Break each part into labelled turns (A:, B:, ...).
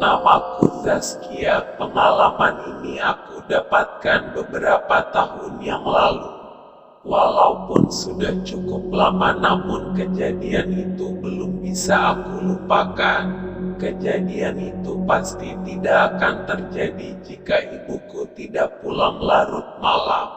A: Namaku Zaskia. Pengalaman ini aku dapatkan beberapa tahun yang lalu. Walaupun sudah cukup lama, namun kejadian itu belum bisa aku lupakan. Kejadian itu pasti tidak akan terjadi jika ibuku tidak pulang larut malam.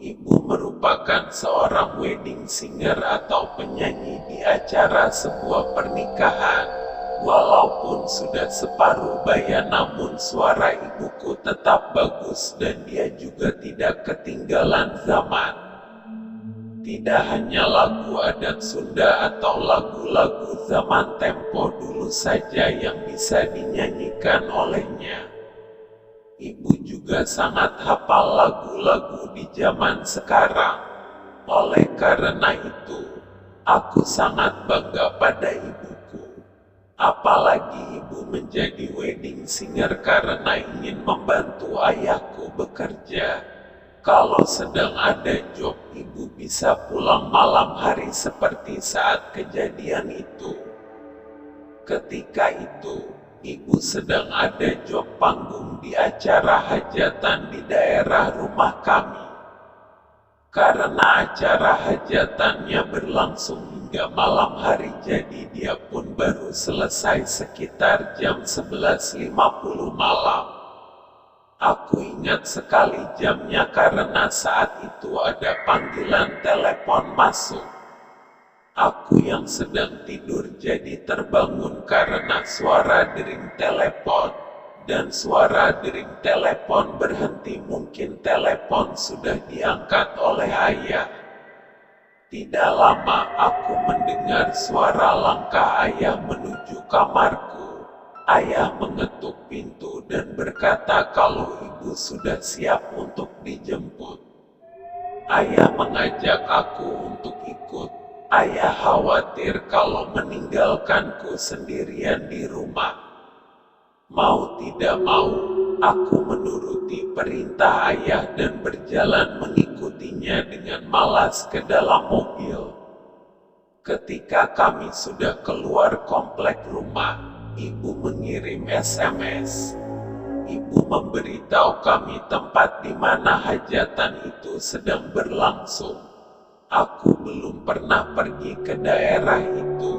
A: Ibu merupakan seorang wedding singer atau penyanyi di acara sebuah pernikahan. Walaupun sudah separuh baya, namun suara ibuku tetap bagus dan dia juga tidak ketinggalan zaman. Tidak hanya lagu adat Sunda atau lagu-lagu zaman tempo dulu saja yang bisa dinyanyikan olehnya. Ibu juga sangat hafal lagu-lagu di zaman sekarang. Oleh karena itu, aku sangat bangga pada ibuku. Apalagi ibu menjadi wedding singer karena ingin membantu ayahku bekerja. Kalau sedang ada job, ibu bisa pulang malam hari seperti saat kejadian itu. Ketika itu, ibu sedang ada job panggung di acara hajatan di daerah rumah kami. Karena acara hajatannya berlangsung hingga malam hari, jadi dia pun baru selesai sekitar jam 11.50 malam. Aku ingat sekali jamnya karena saat itu ada panggilan telepon masuk. Aku yang sedang tidur jadi terbangun karena suara dering telepon. Dan suara dering telepon berhenti, mungkin telepon sudah diangkat oleh ayah. Tidak lama aku mendengar suara langkah ayah menuju kamarku. Ayah mengetuk pintu dan berkata kalau ibu sudah siap untuk dijemput. Ayah mengajak aku untuk ikut. Ayah khawatir kalau meninggalkanku sendirian di rumah. Mau tidak mau, aku menuruti perintah ayah dan berjalan mengikutinya dengan malas ke dalam mobil. Ketika kami sudah keluar komplek rumah, ibu mengirim SMS. Ibu memberitahu kami tempat di mana hajatan itu sedang berlangsung. Aku belum pernah pergi ke daerah itu,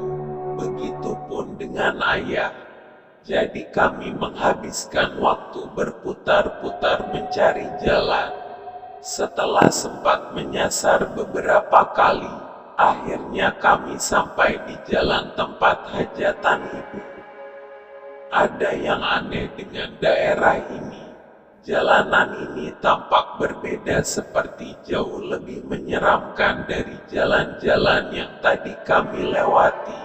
A: begitupun dengan ayah. Jadi kami menghabiskan waktu berputar-putar mencari jalan. Setelah sempat menyasar beberapa kali, akhirnya kami sampai di jalan tempat hajatan ibu. Ada yang aneh dengan daerah ini. Jalanan ini tampak berbeda, seperti jauh lebih menyeramkan dari jalan-jalan yang tadi kami lewati.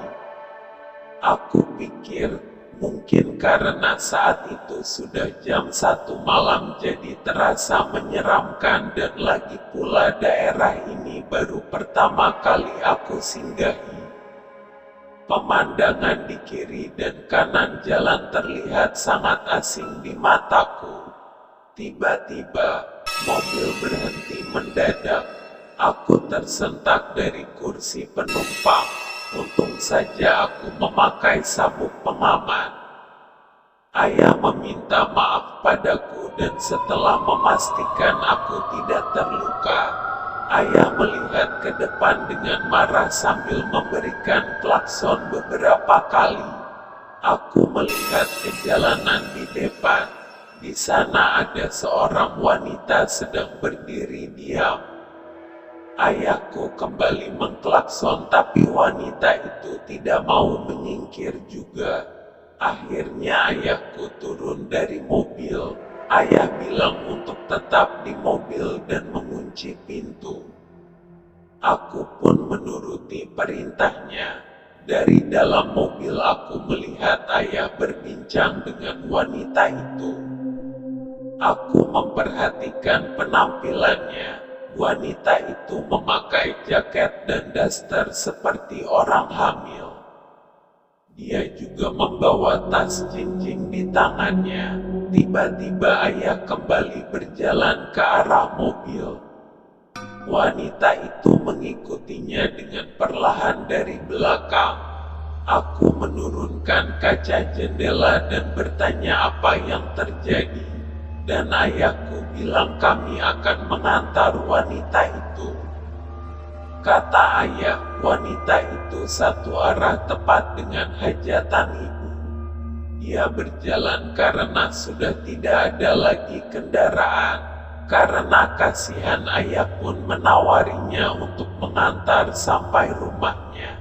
A: Aku pikir, mungkin karena saat itu sudah jam 1 malam jadi terasa menyeramkan, dan lagi pula daerah ini baru pertama kali aku singgahi. Pemandangan di kiri dan kanan jalan terlihat sangat asing di mataku. Tiba-tiba, mobil berhenti mendadak. Aku tersentak dari kursi penumpang. Untung saja aku memakai sabuk pengaman. Ayah meminta maaf padaku dan setelah memastikan aku tidak terluka, ayah melihat ke depan dengan marah sambil memberikan klakson beberapa kali. Aku melihat ke jalanan di depan. Di sana ada seorang wanita sedang berdiri diam. Ayahku kembali mengklakson, tapi wanita itu tidak mau menyingkir juga. Akhirnya ayahku turun dari mobil. Ayah bilang untuk tetap di mobil dan mengunci pintu. Aku pun menuruti perintahnya. Dari dalam mobil aku melihat ayah berbincang dengan wanita itu. Aku memperhatikan penampilannya. Wanita itu memakai jaket dan daster seperti orang hamil. Dia juga membawa tas jinjing di tangannya. Tiba-tiba ayah kembali berjalan ke arah mobil. Wanita itu mengikutinya dengan perlahan dari belakang. Aku menurunkan kaca jendela dan bertanya apa yang terjadi. Dan ayahku bilang kami akan mengantar wanita itu. Kata ayah, wanita itu satu arah tepat dengan hajatan ibu. Dia berjalan karena sudah tidak ada lagi kendaraan. Karena kasihan, ayah pun menawarinya untuk mengantar sampai rumahnya.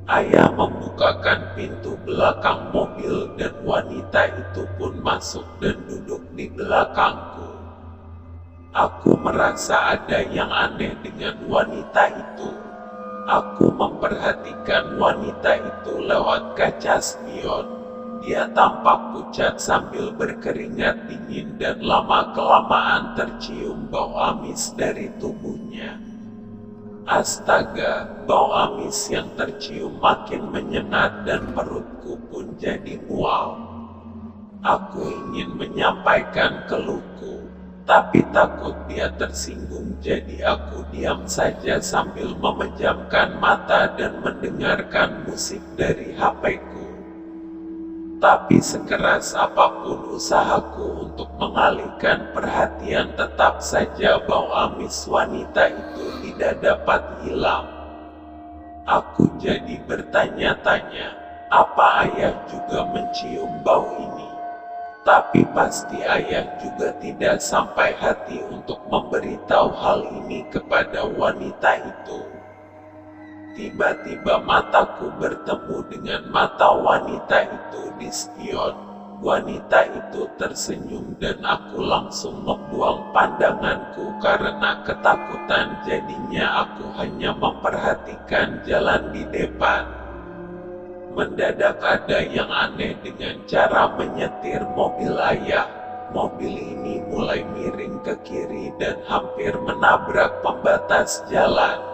A: Ayah membukakan pintu belakang mobil dan wanita itu pun masuk dan duduk di belakangku. Aku merasa ada yang aneh dengan wanita itu. Aku memperhatikan wanita itu lewat kaca spion. Dia tampak pucat sambil berkeringat dingin dan lama-kelamaan tercium bau amis dari tubuhnya. Astaga, bau amis yang tercium makin menyengat dan perutku pun jadi mual. Aku ingin menyampaikan keluhku, tapi takut dia tersinggung, jadi aku diam saja sambil memejamkan mata dan mendengarkan musik dari HP-ku. Tapi sekeras apapun usahaku untuk mengalihkan perhatian, tetap saja bau amis wanita itu tidak dapat hilang. Aku jadi bertanya-tanya, apa ayah juga mencium bau ini? Tapi pasti ayah juga tidak sampai hati untuk memberitahu hal ini kepada wanita itu. Tiba-tiba mataku bertemu dengan mata wanita itu di spion. Wanita itu tersenyum dan aku langsung membuang pandanganku karena ketakutan, jadinya aku hanya memperhatikan jalan di depan. Mendadak ada yang aneh dengan cara menyetir mobil ayah. Mobil ini mulai miring ke kiri dan hampir menabrak pembatas jalan.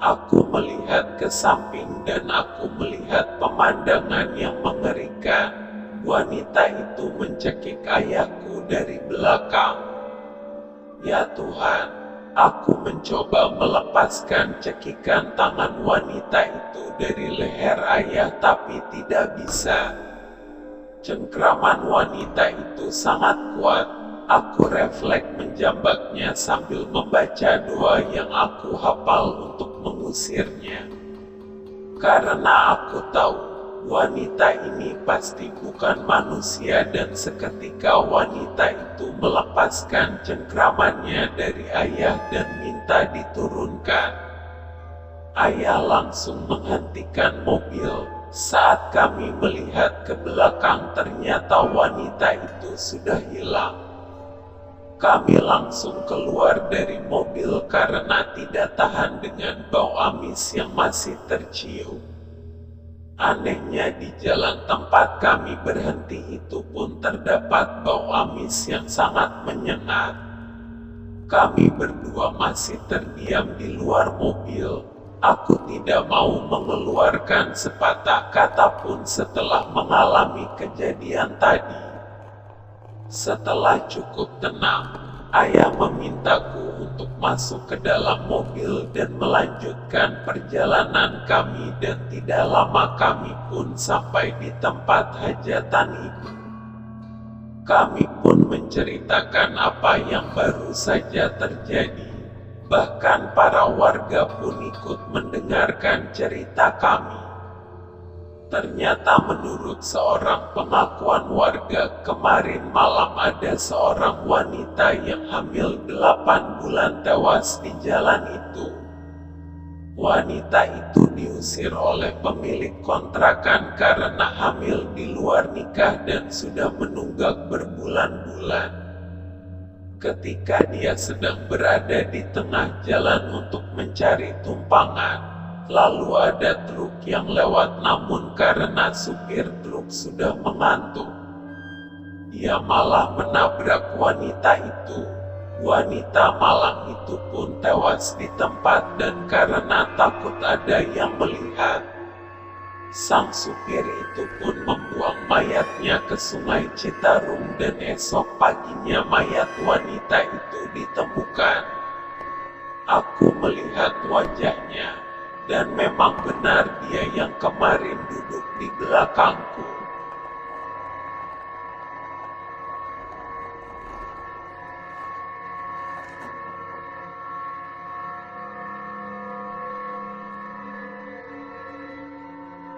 A: Aku melihat ke samping dan aku melihat pemandangan yang mengerikan. Wanita itu mencekik ayahku dari belakang. Ya Tuhan, aku mencoba melepaskan cekikan tangan wanita itu dari leher ayah, tapi tidak bisa. Cengkraman wanita itu sangat kuat. Aku refleks menjambaknya sambil membaca doa yang aku hafal untuk mengusirnya. Karena aku tahu wanita ini pasti bukan manusia, dan seketika wanita itu melepaskan cengkramannya dari ayah dan minta diturunkan. Ayah langsung menghentikan mobil. Saat kami melihat ke belakang, ternyata wanita itu sudah hilang. Kami langsung keluar dari mobil karena tidak tahan dengan bau amis yang masih tercium. Anehnya, di jalan tempat kami berhenti itu pun terdapat bau amis yang sangat menyengat. Kami berdua masih terdiam di luar mobil. Aku tidak mau mengeluarkan sepatah kata pun setelah mengalami kejadian tadi. Setelah cukup tenang, ayah memintaku untuk masuk ke dalam mobil dan melanjutkan perjalanan kami, dan tidak lama kami pun sampai di tempat hajatan ibu. Kami pun menceritakan apa yang baru saja terjadi. Bahkan para warga pun ikut mendengarkan cerita kami. Ternyata menurut seorang pengakuan warga, kemarin malam ada seorang wanita yang hamil 8 bulan tewas di jalan itu. Wanita itu diusir oleh pemilik kontrakan karena hamil di luar nikah dan sudah menunggak berbulan-bulan. Ketika dia sedang berada di tengah jalan untuk mencari tumpangan, lalu ada truk yang lewat, namun karena supir truk sudah mengantuk, dia malah menabrak wanita itu. Wanita malang itu pun tewas di tempat, dan karena takut ada yang melihat, sang supir itu pun membuang mayatnya ke Sungai Citarum, dan esok paginya mayat wanita itu ditemukan. Aku melihat wajahnya. Dan memang benar dia yang kemarin duduk di belakangku.